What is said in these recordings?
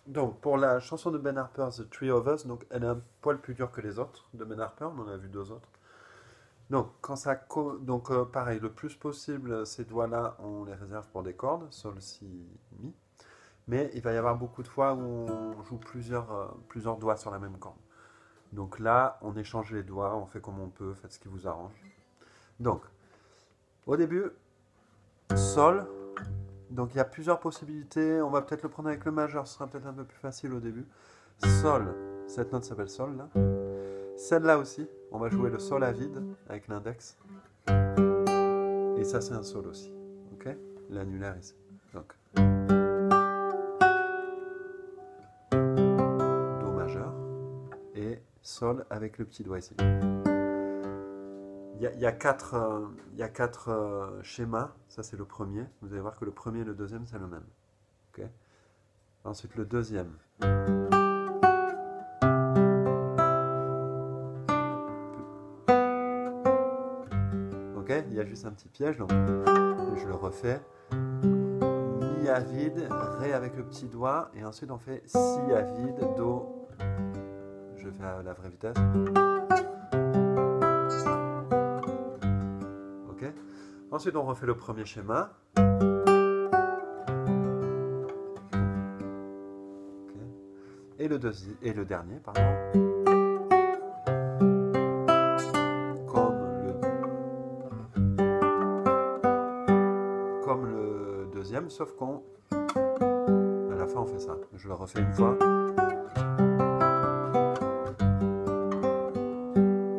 Donc, pour la chanson de Ben Harper, The Three of Us, donc elle est un poil plus dure que les autres de Ben Harper, on en a vu deux autres. Donc, pareil, le plus possible, ces doigts-là, on les réserve pour des cordes, sol, si, mi. Mais il va y avoir beaucoup de fois où on joue plusieurs doigts sur la même corde. Donc là, on échange les doigts, on fait comme on peut, faites ce qui vous arrange. Donc, au début, sol. Donc il y a plusieurs possibilités. On va peut-être le prendre avec le majeur, ce sera peut-être un peu plus facile au début. Sol, cette note s'appelle sol là. Celle-là aussi, on va jouer le sol à vide avec l'index. Et ça c'est un sol aussi. Ok? L'annulaire ici. Donc, do majeur et sol avec le petit doigt ici. Il y a quatre schémas. Ça c'est le premier. Vous allez voir que le premier et le deuxième c'est le même. Ok? Ensuite le deuxième. Ok? Il y a juste un petit piège. Donc je le refais. Mi à vide, ré avec le petit doigt. Et ensuite on fait si à vide, do. Je fais à la vraie vitesse. Ok? Ensuite on refait le premier schéma. Et le dernier, pardon. Comme le deuxième, sauf qu'on... À la fin, on fait ça. Je le refais une fois.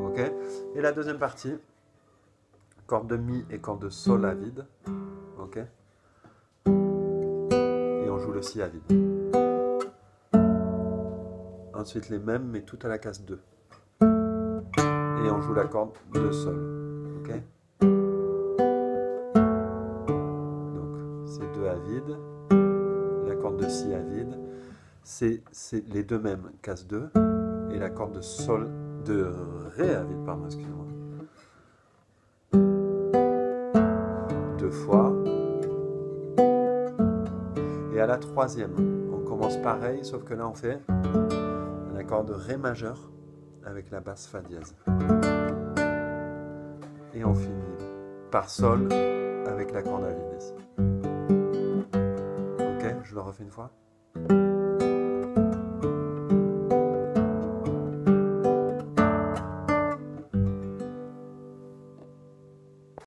Ok. Et la deuxième partie, corde de mi et corde de sol à vide. Ok. Et on joue le si à vide. Ensuite les mêmes, mais tout à la case 2. Et on joue la corde de sol. Ok. Donc c'est 2 à vide. La corde de si à vide. C'est les deux mêmes, case 2. Et la corde de sol, de ré à vide, pardon, excusez-moi. Deux fois. Et à la troisième, on commence pareil, sauf que là on fait un accord de ré majeur avec la basse fa dièse. Et on finit par sol avec la corde à vide ici. Ok, je le refais une fois.